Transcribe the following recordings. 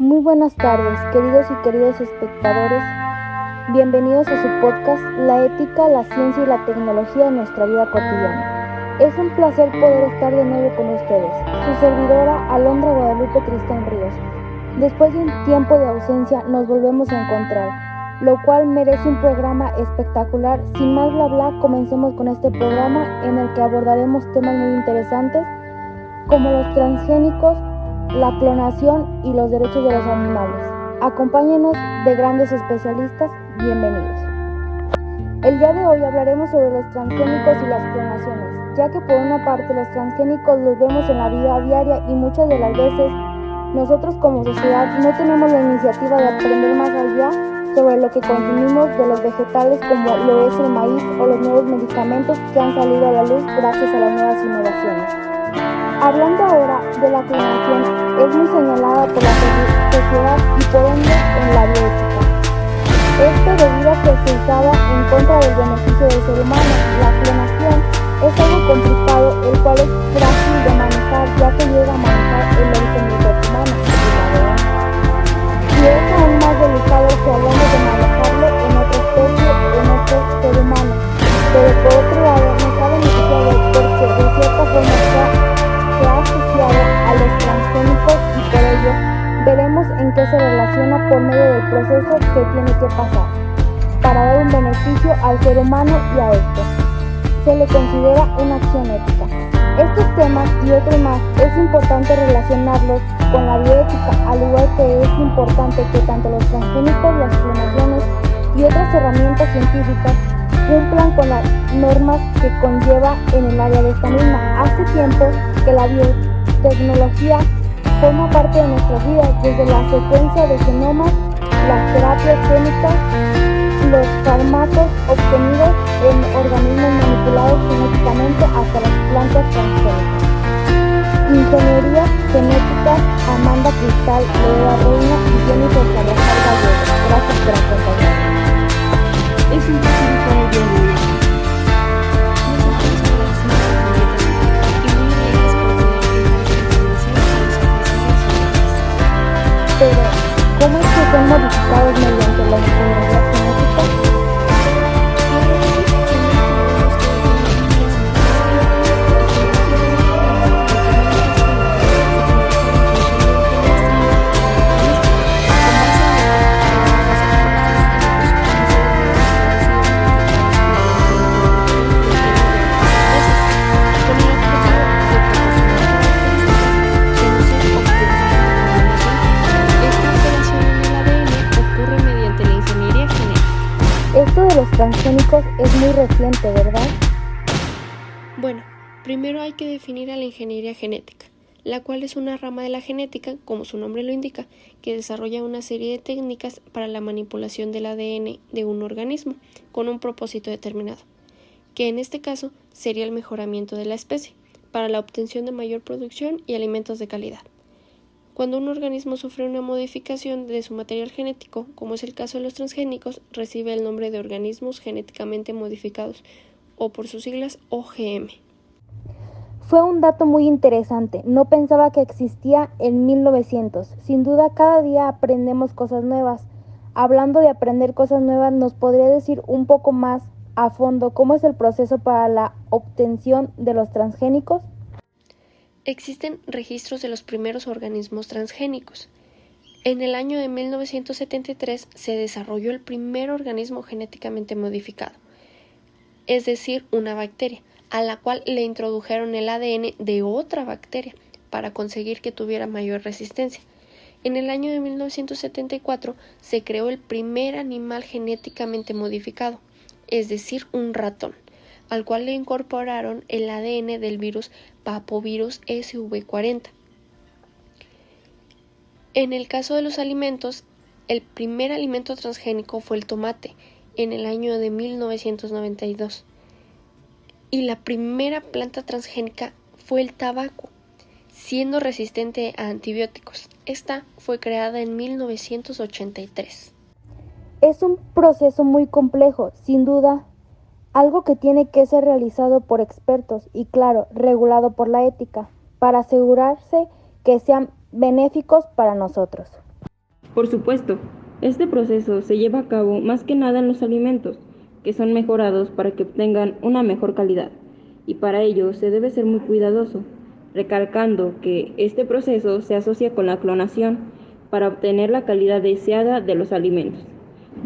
Muy buenas tardes, queridos y queridos espectadores. Bienvenidos a su podcast La ética, la ciencia y la tecnología en nuestra vida cotidiana. Es un placer poder estar de nuevo con ustedes. Su servidora, Alondra Guadalupe Tristán Ríos. Después de un tiempo de ausencia, nos volvemos a encontrar, lo cual merece un programa espectacular. Sin más bla bla, comencemos con este programa en el que abordaremos temas muy interesantes como los transgénicos, la clonación y los derechos de los animales. Acompáñenos de grandes especialistas. Bienvenidos. El día de hoy hablaremos sobre los transgénicos y las clonaciones, ya que por una parte los transgénicos los vemos en la vida diaria y muchas de las veces nosotros como sociedad no tenemos la iniciativa de aprender más allá sobre lo que consumimos de los vegetales, como lo es el maíz o los nuevos medicamentos que han salido a la luz gracias a las nuevas innovaciones. Hablando ahora de la clonación, es muy señalada por la sociedad y por ende en la bioética. Esto debido a que se usaba en contra del beneficio del ser humano. La clonación es algo complicado, el cual es frágil de manejar, ya que llega a manejar el origen del cuerpo humano, y es aún más delicado si hablamos de manejarlo en otra especie, en otro ser humano. Pero por otro lado, nos ha beneficiado porque de cierta forma se ha asociado a los transgénicos y por ello veremos en qué se relaciona por medio del proceso que tiene que pasar para dar un beneficio al ser humano y a estos. Se le considera una acción ética. Estos temas y otros más es importante relacionarlos con la bioética, al igual que es importante que tanto los transgénicos, las clonaciones y otras herramientas científicas cumplan con las normas que conlleva en el área de esta misma. Hace tiempo que la biotecnología forma parte de nuestras vidas, desde la secuencia de genomas, las terapias génicas, los fármacos obtenidos en organismos manipulados genéticamente hasta las plantas transgénicas. Ingeniería genética, Amanda Cristal, Lorea Reina y Jennifer Salazar Gallego. Gracias por acompañarnos. Es un placer estar el día de hoy. Pero, ¿cómo es que son modificados mediante la ingeniería genética? Esto de los transgénicos es muy reciente, ¿verdad? Bueno, primero hay que definir a la ingeniería genética, la cual es una rama de la genética, como su nombre lo indica, que desarrolla una serie de técnicas para la manipulación del ADN de un organismo con un propósito determinado, que en este caso sería el mejoramiento de la especie, para la obtención de mayor producción y alimentos de calidad. Cuando un organismo sufre una modificación de su material genético, como es el caso de los transgénicos, recibe el nombre de organismos genéticamente modificados, o por sus siglas OGM. Fue un dato muy interesante, no pensaba que existía en 1900. Sin duda cada día aprendemos cosas nuevas. Hablando de aprender cosas nuevas, ¿nos podría decir un poco más a fondo cómo es el proceso para la obtención de los transgénicos? Existen registros de los primeros organismos transgénicos. En el año de 1973 se desarrolló el primer organismo genéticamente modificado, es decir, una bacteria, a la cual le introdujeron el ADN de otra bacteria para conseguir que tuviera mayor resistencia. En el año de 1974 se creó el primer animal genéticamente modificado, es decir, un ratón, al cual le incorporaron el ADN del virus Papovirus SV40. En el caso de los alimentos, el primer alimento transgénico fue el tomate, en el año de 1992. Y la primera planta transgénica fue el tabaco, siendo resistente a antibióticos. Esta fue creada en 1983. Es un proceso muy complejo, sin duda. Algo que tiene que ser realizado por expertos y, claro, regulado por la ética, para asegurarse que sean benéficos para nosotros. Por supuesto, este proceso se lleva a cabo más que nada en los alimentos, que son mejorados para que obtengan una mejor calidad, y para ello se debe ser muy cuidadoso, recalcando que este proceso se asocia con la clonación para obtener la calidad deseada de los alimentos,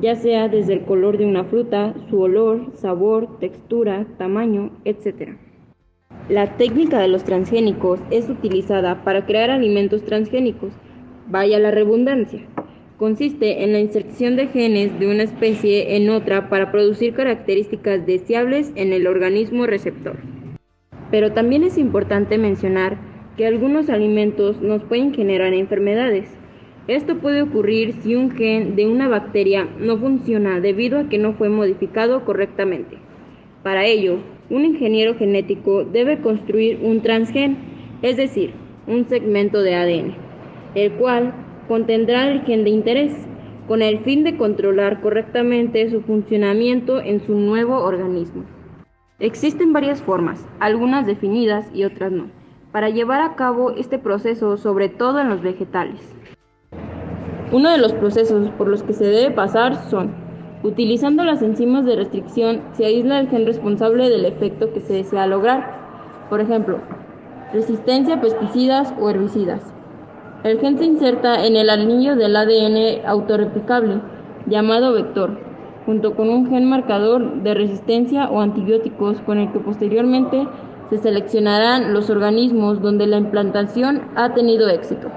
ya sea desde el color de una fruta, su olor, sabor, textura, tamaño, etc. La técnica de los transgénicos es utilizada para crear alimentos transgénicos, vaya la redundancia. Consiste en la inserción de genes de una especie en otra para producir características deseables en el organismo receptor. Pero también es importante mencionar que algunos alimentos nos pueden generar enfermedades. Esto puede ocurrir si un gen de una bacteria no funciona debido a que no fue modificado correctamente. Para ello, un ingeniero genético debe construir un transgen, es decir, un segmento de ADN, el cual contendrá el gen de interés, con el fin de controlar correctamente su funcionamiento en su nuevo organismo. Existen varias formas, algunas definidas y otras no, para llevar a cabo este proceso, sobre todo en los vegetales. Uno de los procesos por los que se debe pasar son: utilizando las enzimas de restricción, se aísla el gen responsable del efecto que se desea lograr. Por ejemplo, resistencia a pesticidas o herbicidas. El gen se inserta en el anillo del ADN autorreplicable, llamado vector, junto con un gen marcador de resistencia o antibióticos, con el que posteriormente se seleccionarán los organismos donde la implantación ha tenido éxito.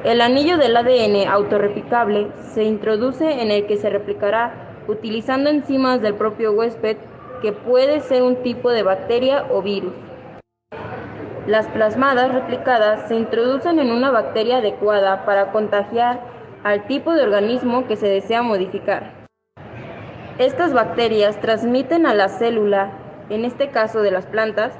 El anillo del ADN autorreplicable se introduce en el que se replicará utilizando enzimas del propio huésped, que puede ser un tipo de bacteria o virus. Las plasmadas replicadas se introducen en una bacteria adecuada para contagiar al tipo de organismo que se desea modificar. Estas bacterias transmiten a la célula, en este caso de las plantas,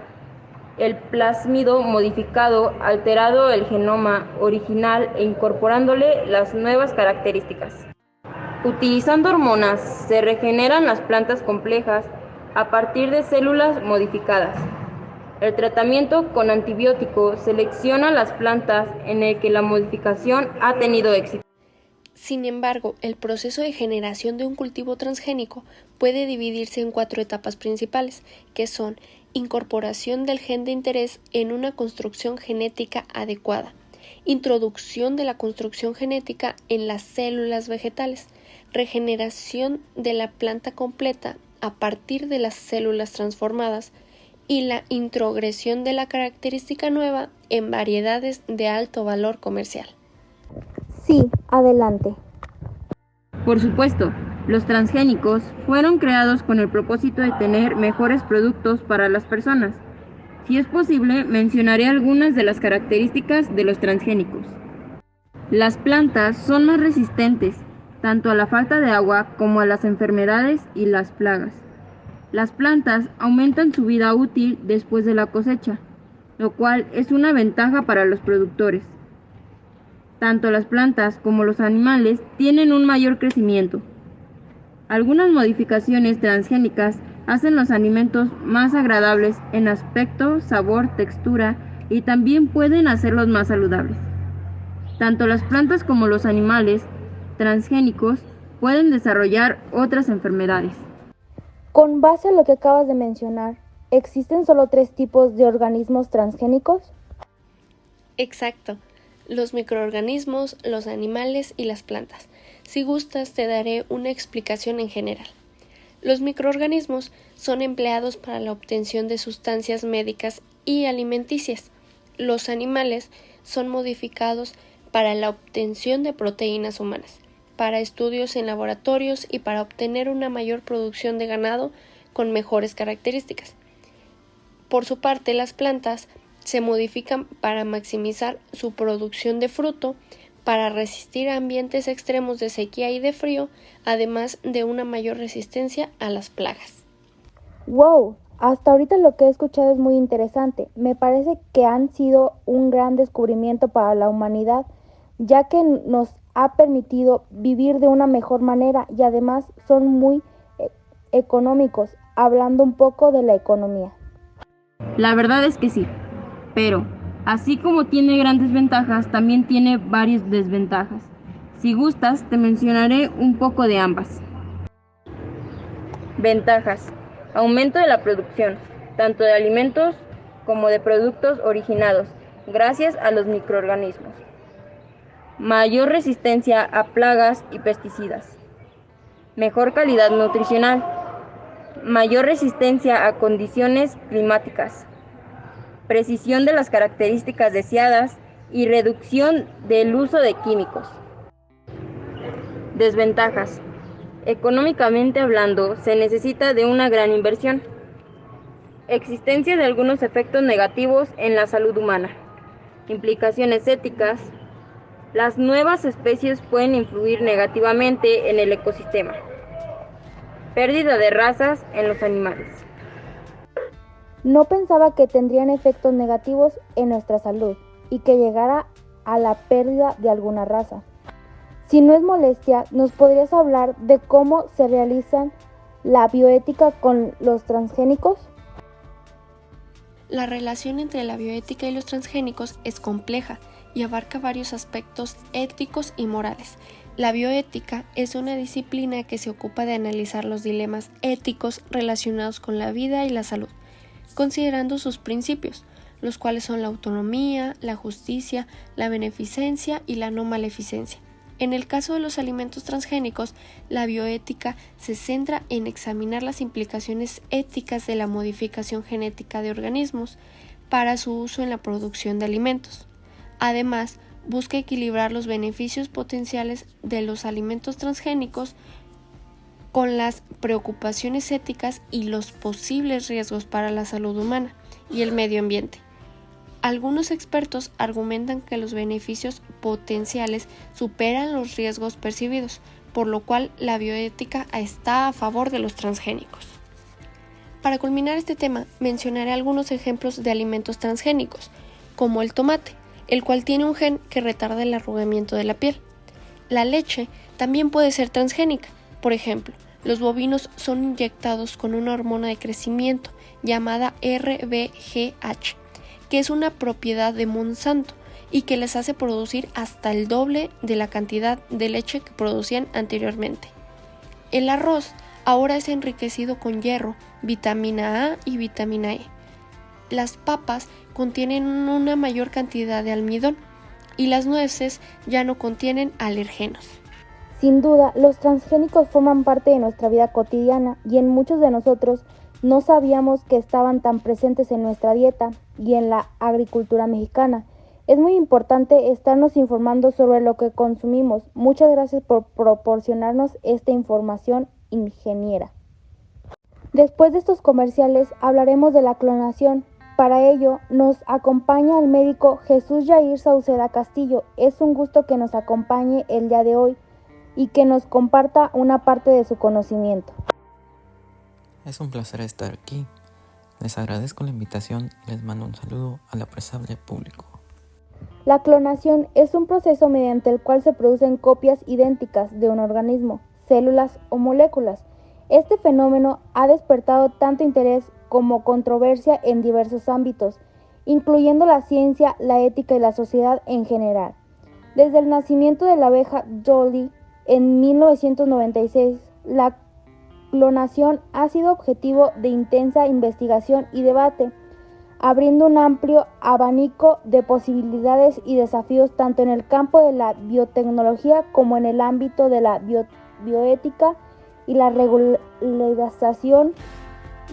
el plásmido modificado, alterado el genoma original e incorporándole las nuevas características. Utilizando hormonas, se regeneran las plantas complejas a partir de células modificadas. El tratamiento con antibióticos selecciona las plantas en el que la modificación ha tenido éxito. Sin embargo, el proceso de generación de un cultivo transgénico puede dividirse en 4 etapas principales, que son: incorporación del gen de interés en una construcción genética adecuada, introducción de la construcción genética en las células vegetales, regeneración de la planta completa a partir de las células transformadas y la introgresión de la característica nueva en variedades de alto valor comercial. Sí, adelante. Por supuesto, los transgénicos fueron creados con el propósito de tener mejores productos para las personas. Si es posible, mencionaré algunas de las características de los transgénicos. Las plantas son más resistentes, tanto a la falta de agua como a las enfermedades y las plagas. Las plantas aumentan su vida útil después de la cosecha, lo cual es una ventaja para los productores. Tanto las plantas como los animales tienen un mayor crecimiento. Algunas modificaciones transgénicas hacen los alimentos más agradables en aspecto, sabor, textura, y también pueden hacerlos más saludables. Tanto las plantas como los animales transgénicos pueden desarrollar otras enfermedades. Con base a lo que acabas de mencionar, ¿existen solo 3 tipos de organismos transgénicos? Exacto. Los microorganismos, los animales y las plantas. Si gustas, te daré una explicación en general. Los microorganismos son empleados para la obtención de sustancias médicas y alimenticias. Los animales son modificados para la obtención de proteínas humanas, para estudios en laboratorios y para obtener una mayor producción de ganado con mejores características. Por su parte, las plantas se modifican para maximizar su producción de fruto, para resistir a ambientes extremos de sequía y de frío, además de una mayor resistencia a las plagas. ¡Wow! Hasta ahorita lo que he escuchado es muy interesante. Me parece que han sido un gran descubrimiento para la humanidad, ya que nos ha permitido vivir de una mejor manera y además son muy económicos, hablando un poco de la economía. La verdad es que sí. Pero, así como tiene grandes ventajas, también tiene varias desventajas. Si gustas, te mencionaré un poco de ambas. Ventajas. Aumento de la producción, tanto de alimentos como de productos originados, gracias a los microorganismos. Mayor resistencia a plagas y pesticidas. Mejor calidad nutricional. Mayor resistencia a condiciones climáticas. Precisión de las características deseadas y reducción del uso de químicos. Desventajas. Económicamente hablando, se necesita de una gran inversión. Existencia de algunos efectos negativos en la salud humana. Implicaciones éticas. Las nuevas especies pueden influir negativamente en el ecosistema. Pérdida de razas en los animales. No pensaba que tendrían efectos negativos en nuestra salud y que llegara a la pérdida de alguna raza. Si no es molestia, ¿nos podrías hablar de cómo se realiza la bioética con los transgénicos? La relación entre la bioética y los transgénicos es compleja y abarca varios aspectos éticos y morales. La bioética es una disciplina que se ocupa de analizar los dilemas éticos relacionados con la vida y la salud, considerando sus principios, los cuales son la autonomía, la justicia, la beneficencia y la no maleficencia. En el caso de los alimentos transgénicos, la bioética se centra en examinar las implicaciones éticas de la modificación genética de organismos para su uso en la producción de alimentos. Además, busca equilibrar los beneficios potenciales de los alimentos transgénicos con las preocupaciones éticas y los posibles riesgos para la salud humana y el medio ambiente. Algunos expertos argumentan que los beneficios potenciales superan los riesgos percibidos, por lo cual la bioética está a favor de los transgénicos. Para culminar este tema, mencionaré algunos ejemplos de alimentos transgénicos, como el tomate, el cual tiene un gen que retarda el arrugamiento de la piel. La leche también puede ser transgénica. Por ejemplo, los bovinos son inyectados con una hormona de crecimiento llamada RBGH, que es una propiedad de Monsanto y que les hace producir hasta el doble de la cantidad de leche que producían anteriormente. El arroz ahora es enriquecido con hierro, vitamina A y vitamina E. Las papas contienen una mayor cantidad de almidón y las nueces ya no contienen alergenos. Sin duda, los transgénicos forman parte de nuestra vida cotidiana y en muchos de nosotros no sabíamos que estaban tan presentes en nuestra dieta y en la agricultura mexicana. Es muy importante estarnos informando sobre lo que consumimos. Muchas gracias por proporcionarnos esta información, ingeniera. Después de estos comerciales hablaremos de la clonación. Para ello nos acompaña el médico Jesús Yair Sauceda Castillo. Es un gusto que nos acompañe el día de hoy y que nos comparta una parte de su conocimiento. Es un placer estar aquí. Les agradezco la invitación y les mando un saludo al apreciable público. La clonación es un proceso mediante el cual se producen copias idénticas de un organismo, células o moléculas. Este fenómeno ha despertado tanto interés como controversia en diversos ámbitos, incluyendo la ciencia, la ética y la sociedad en general. Desde el nacimiento de la abeja Dolly en 1996, la clonación ha sido objetivo de intensa investigación y debate, abriendo un amplio abanico de posibilidades y desafíos tanto en el campo de la biotecnología como en el ámbito de la bioética y la regularización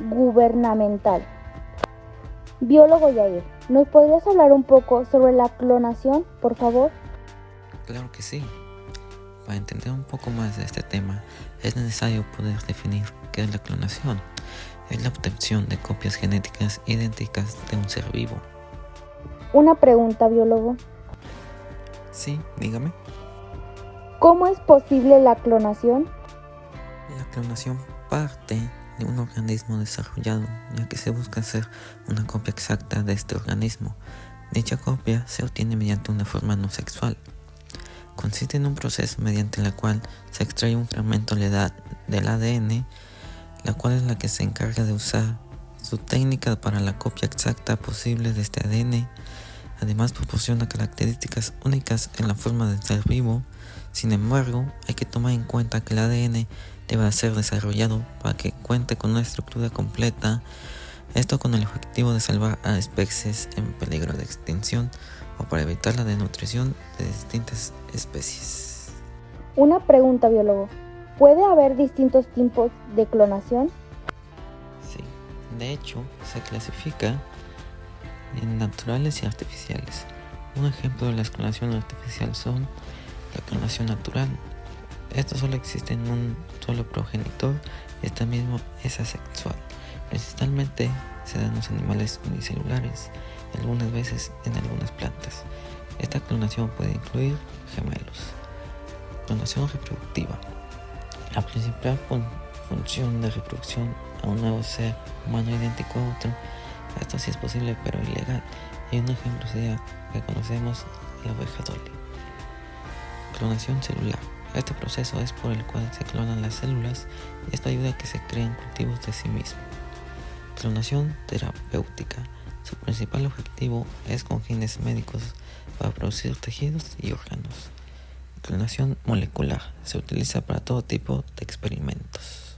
gubernamental. Biólogo Yair, ¿nos podrías hablar un poco sobre la clonación, por favor? Claro que sí. Para entender un poco más de este tema, es necesario poder definir qué es la clonación. Es la obtención de copias genéticas idénticas de un ser vivo. Una pregunta, biólogo. Sí, dígame. ¿Cómo es posible la clonación? La clonación parte de un organismo desarrollado, ya que se busca hacer una copia exacta de este organismo. Dicha copia se obtiene mediante una forma no sexual. Consiste en un proceso mediante el cual se extrae un fragmento del ADN, la cual es la que se encarga de usar su técnica para la copia exacta posible de este ADN. Además proporciona características únicas en la forma del ser vivo, Sin embargo, hay que tomar en cuenta que el ADN debe ser desarrollado para que cuente con una estructura completa, esto con el objetivo de salvar a especies en peligro de extinción o para evitar la desnutrición de distintas especies. Una pregunta, biólogo. ¿Puede haber distintos tipos de clonación? Sí, de hecho, se clasifica en naturales y artificiales. Un ejemplo de la clonación artificial son la clonación natural. Esto solo existe en un solo progenitor y esta misma es asexual. Principalmente se dan en los animales unicelulares y algunas veces en algunas plantas. Esta clonación puede incluir gemelos. Clonación reproductiva. La principal función de reproducción a un nuevo ser humano idéntico a otro. Esto sí es posible pero ilegal. Y un ejemplo sería que conocemos la oveja Dolly. Clonación celular. Este proceso es por el cual se clonan las células y esto ayuda a que se creen cultivos de sí mismo. Clonación terapéutica. Su principal objetivo es con fines médicos para producir tejidos y órganos. Clonación molecular. Se utiliza para todo tipo de experimentos.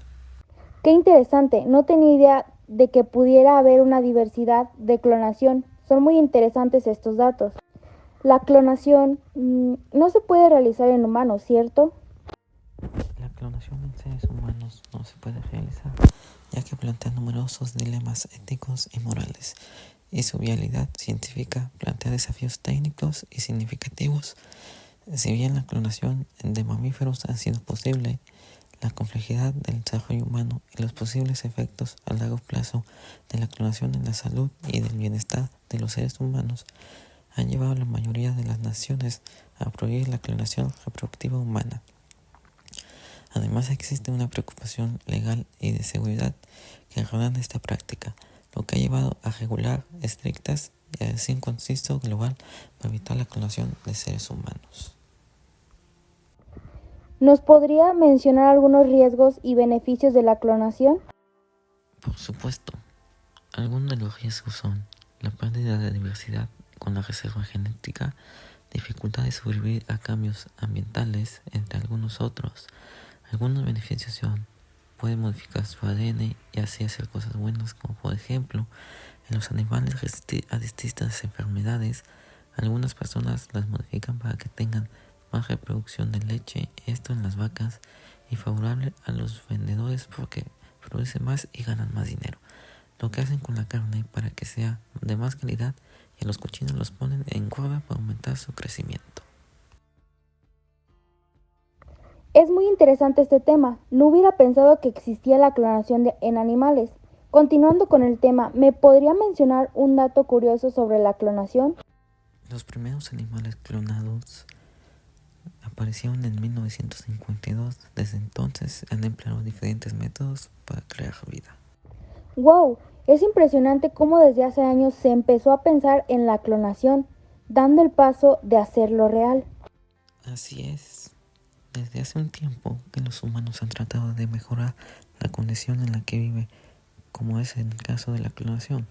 Qué interesante, no tenía idea de que pudiera haber una diversidad de clonación. Son muy interesantes estos datos. La clonación no se puede realizar en humanos, ¿cierto? La clonación en seres humanos no se puede realizar, ya que plantea numerosos dilemas éticos y morales, y su viabilidad científica plantea desafíos técnicos y significativos. Si bien la clonación de mamíferos ha sido posible, la complejidad del desarrollo humano y los posibles efectos a largo plazo de la clonación en la salud y del bienestar de los seres humanos han llevado a la mayoría de las naciones a prohibir la clonación reproductiva humana. Además existe una preocupación legal y de seguridad que rodean esta práctica, lo que ha llevado a regular estrictas y así un consenso global para evitar la clonación de seres humanos. ¿Nos podría mencionar algunos riesgos y beneficios de la clonación? Por supuesto, algunos de los riesgos son la pérdida de diversidad con la reserva genética, dificultad de sobrevivir a cambios ambientales, entre algunos otros. Algunos beneficios son, puede modificar su ADN y así hacer cosas buenas, como por ejemplo, en los animales resistir a distintas enfermedades. Algunas personas las modifican para que tengan más reproducción de leche, esto en las vacas, y favorable a los vendedores porque producen más y ganan más dinero. Lo que hacen con la carne para que sea de más calidad y a los cochinos los ponen en cuerda para aumentar su crecimiento. Es muy interesante este tema. No hubiera pensado que existía la clonación en animales. Continuando con el tema, ¿me podría mencionar un dato curioso sobre la clonación? Los primeros animales clonados aparecieron en 1952. Desde entonces han empleado diferentes métodos para crear vida. ¡Wow! Es impresionante cómo desde hace años se empezó a pensar en la clonación, dando el paso de hacerlo real. Así es. Desde hace un tiempo que los humanos han tratado de mejorar la condición en la que vive, como es en el caso de la clonación.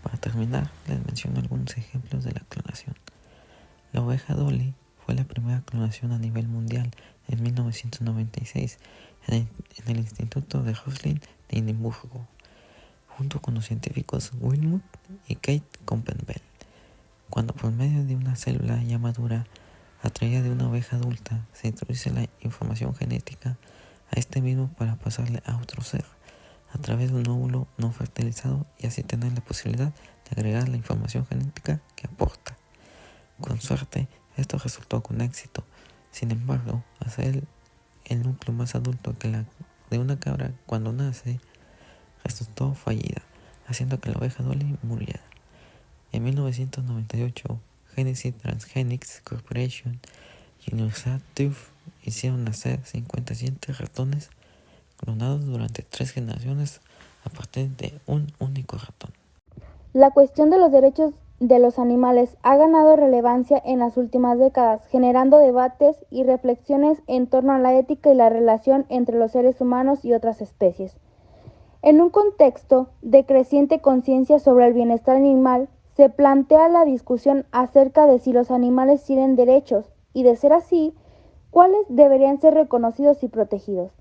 Para terminar, les menciono algunos ejemplos de la clonación. La oveja Dolly fue la primera clonación a nivel mundial en 1996 en el Instituto de Roslin de Edimburgo, junto con los científicos Wilmot y Kate Campbell, cuando por medio de una célula ya madura atraída de una oveja adulta se introduce la información genética a este mismo para pasarle a otro ser a través de un óvulo no fertilizado y así tener la posibilidad de agregar la información genética que aporta. Con suerte, esto resultó con éxito. Sin embargo, hacer el núcleo más adulto que la de una cabra cuando nace resultó fallida, haciendo que la oveja Dolly muriera. En 1998, Genesis Transgenics Corporation y Universidad Tufts hicieron nacer 57 ratones clonados durante 3 generaciones a partir de un único ratón. La cuestión de los derechos de los animales ha ganado relevancia en las últimas décadas, generando debates y reflexiones en torno a la ética y la relación entre los seres humanos y otras especies. En un contexto de creciente conciencia sobre el bienestar animal, se plantea la discusión acerca de si los animales tienen derechos y, de ser así, ¿Cuáles deberían ser reconocidos y protegidos?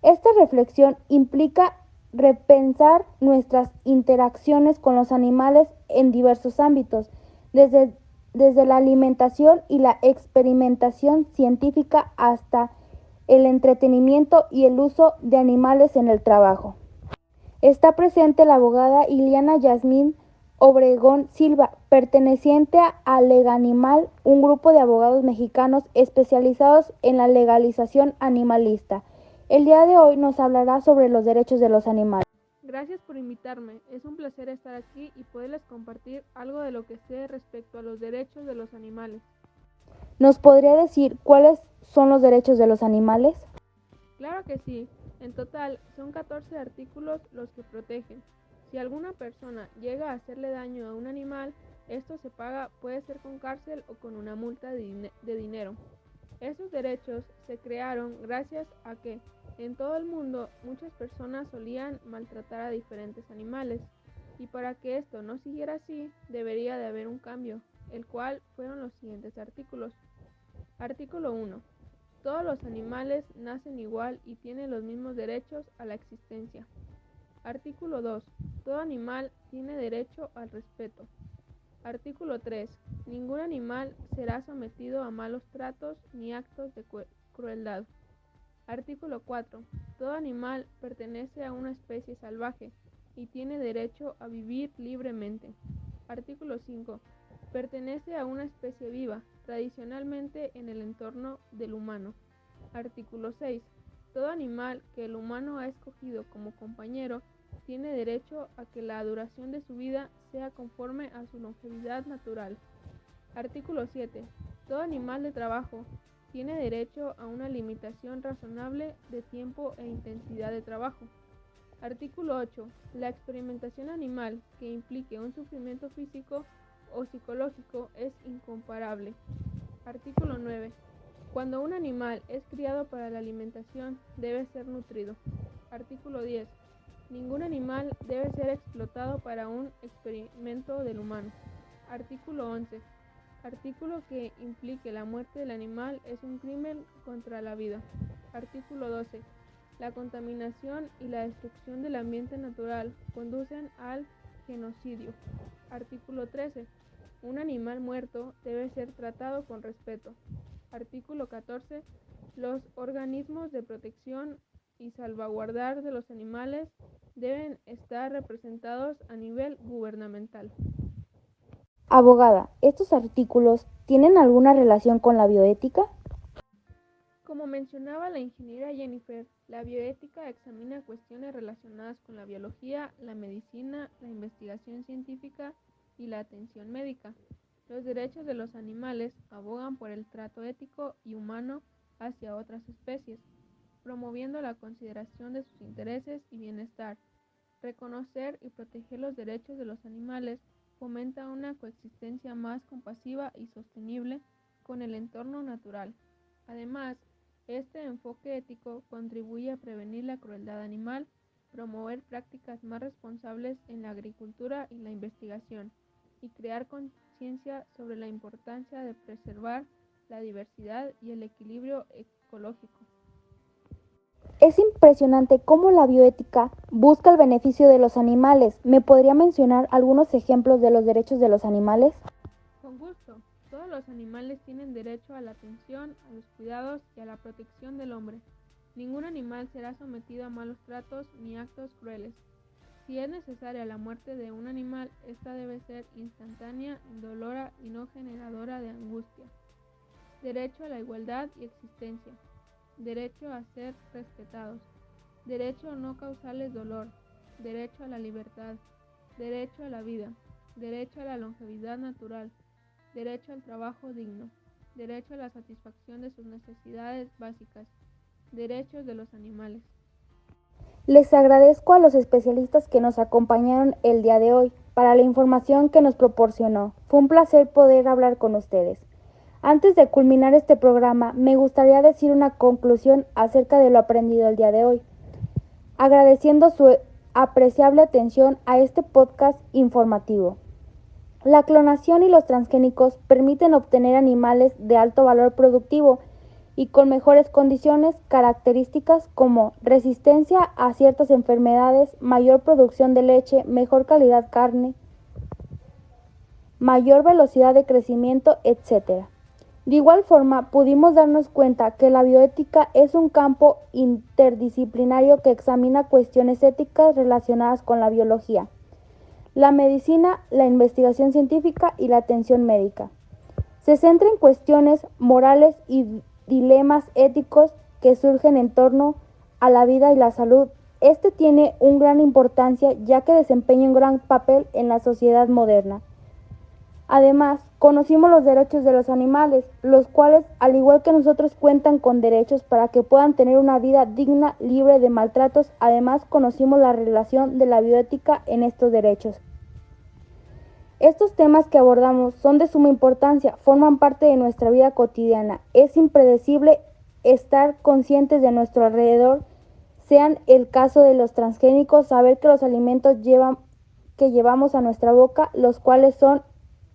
Esta reflexión implica repensar nuestras interacciones con los animales en diversos ámbitos, desde la alimentación y la experimentación científica hasta el entretenimiento y el uso de animales en el trabajo. Está presente la abogada Iliana Yasmín Obregón Silva, perteneciente a Leganimal, un grupo de abogados mexicanos especializados en la legalización animalista. El día de hoy nos hablará sobre los derechos de los animales. Gracias por invitarme. Es un placer estar aquí y poderles compartir algo de lo que sé respecto a los derechos de los animales. ¿Nos podría decir cuáles son los derechos de los animales? Claro que sí. En total, son 14 artículos los que protegen. Si alguna persona llega a hacerle daño a un animal, esto se paga, puede ser con cárcel o con una multa de dinero. Estos derechos se crearon gracias a que en todo el mundo muchas personas solían maltratar a diferentes animales, y para que esto no siguiera así, debería de haber un cambio, el cual fueron los siguientes artículos. Artículo 1. Todos los animales nacen igual y tienen los mismos derechos a la existencia. Artículo 2. Todo animal tiene derecho al respeto. Artículo 3. Ningún animal será sometido a malos tratos ni actos de crueldad. Artículo 4. Todo animal pertenece a una especie salvaje y tiene derecho a vivir libremente. Artículo 5. Pertenece a una especie viva, tradicionalmente en el entorno del humano. Artículo 6. Todo animal que el humano ha escogido como compañero tiene derecho a que la duración de su vida sea conforme a su longevidad natural. Artículo 7. Todo animal de trabajo tiene derecho a una limitación razonable de tiempo e intensidad de trabajo. Artículo 8. La experimentación animal que implique un sufrimiento físico o psicológico es incomparable. Artículo 9. Cuando un animal es criado para la alimentación, debe ser nutrido. Artículo 10. Ningún animal debe ser explotado para un experimento del humano. Artículo 11. Artículo que implique la muerte del animal es un crimen contra la vida. Artículo 12. La contaminación y la destrucción del ambiente natural conducen al genocidio. Artículo 13. Un animal muerto debe ser tratado con respeto. Artículo 14. Los organismos de protección y salvaguardar de los animales deben estar representados a nivel gubernamental. Abogada, ¿estos artículos tienen alguna relación con la bioética? Como mencionaba la ingeniera Jennifer, la bioética examina cuestiones relacionadas con la biología, la medicina, la investigación científica y la atención médica. Los derechos de los animales abogan por el trato ético y humano hacia otras especies, promoviendo la consideración de sus intereses y bienestar. Reconocer y proteger los derechos de los animales fomenta una coexistencia más compasiva y sostenible con el entorno natural. Además, este enfoque ético contribuye a prevenir la crueldad animal, promover prácticas más responsables en la agricultura y la investigación, y crear conciencia sobre la importancia de preservar la diversidad y el equilibrio ecológico. Es impresionante cómo la bioética busca el beneficio de los animales. ¿Me podría mencionar algunos ejemplos de los derechos de los animales? Con gusto. Todos los animales tienen derecho a la atención, a los cuidados y a la protección del hombre. Ningún animal será sometido a malos tratos ni actos crueles. Si es necesaria la muerte de un animal, esta debe ser instantánea, indolora y no generadora de angustia. Derecho a la igualdad y existencia. Derecho a ser respetados. Derecho a no causarles dolor. Derecho a la libertad. Derecho a la vida. Derecho a la longevidad natural. Derecho al trabajo digno. Derecho a la satisfacción de sus necesidades básicas. Derechos de los animales. Les agradezco a los especialistas que nos acompañaron el día de hoy para la información que nos proporcionó. Fue un placer poder hablar con ustedes. Antes de culminar este programa, me gustaría decir una conclusión acerca de lo aprendido el día de hoy, agradeciendo su apreciable atención a este podcast informativo. La clonación y los transgénicos permiten obtener animales de alto valor productivo y con mejores condiciones, características como resistencia a ciertas enfermedades, mayor producción de leche, mejor calidad carne, mayor velocidad de crecimiento, etc. De igual forma, pudimos darnos cuenta que la bioética es un campo interdisciplinario que examina cuestiones éticas relacionadas con la biología, la medicina, la investigación científica y la atención médica. Se centra en cuestiones morales y dilemas éticos que surgen en torno a la vida y la salud. Este tiene una gran importancia ya que desempeña un gran papel en la sociedad moderna. Además, conocimos los derechos de los animales, los cuales, al igual que nosotros, cuentan con derechos para que puedan tener una vida digna, libre de maltratos. Además, conocimos la relación de la bioética en estos derechos. Estos temas que abordamos son de suma importancia, forman parte de nuestra vida cotidiana. Es impredecible estar conscientes de nuestro alrededor, sean el caso de los transgénicos, saber que los alimentos que llevamos a nuestra boca, los cuales son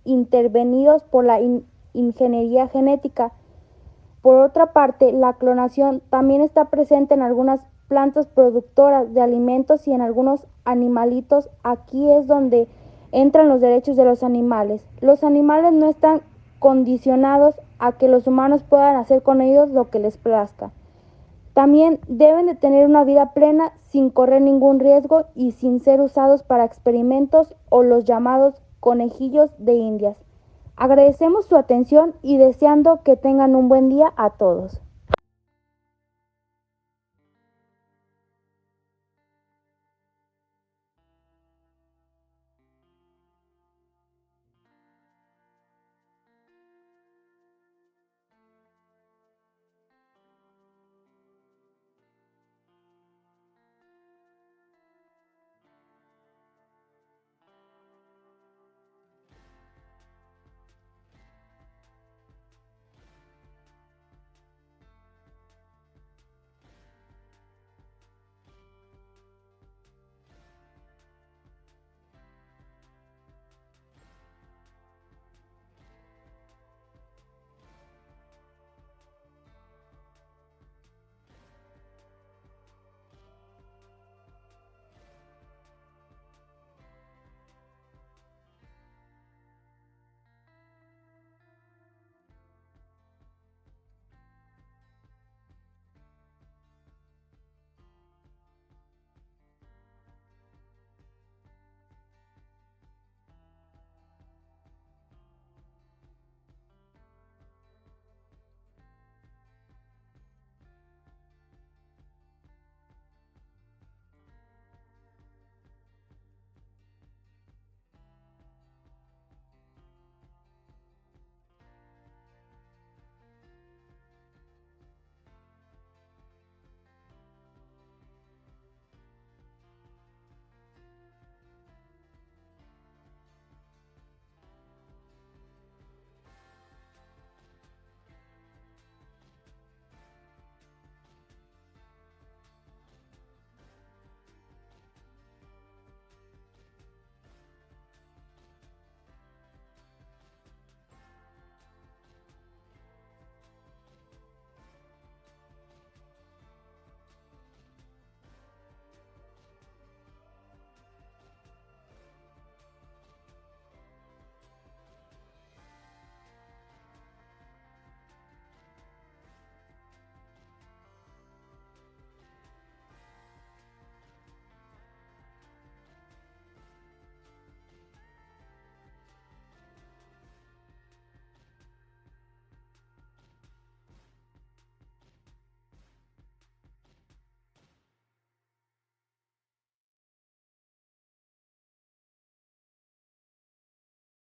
intervenidos por la ingeniería genética. Por otra parte, la clonación también está presente en algunas plantas productoras de alimentos y en algunos animalitos. Aquí es donde entran los derechos de los animales. Los animales no están condicionados a que los humanos puedan hacer con ellos lo que les plazca. También deben de tener una vida plena sin correr ningún riesgo y sin ser usados para experimentos o los llamados conejillos de Indias. Agradecemos su atención y deseando que tengan un buen día a todos.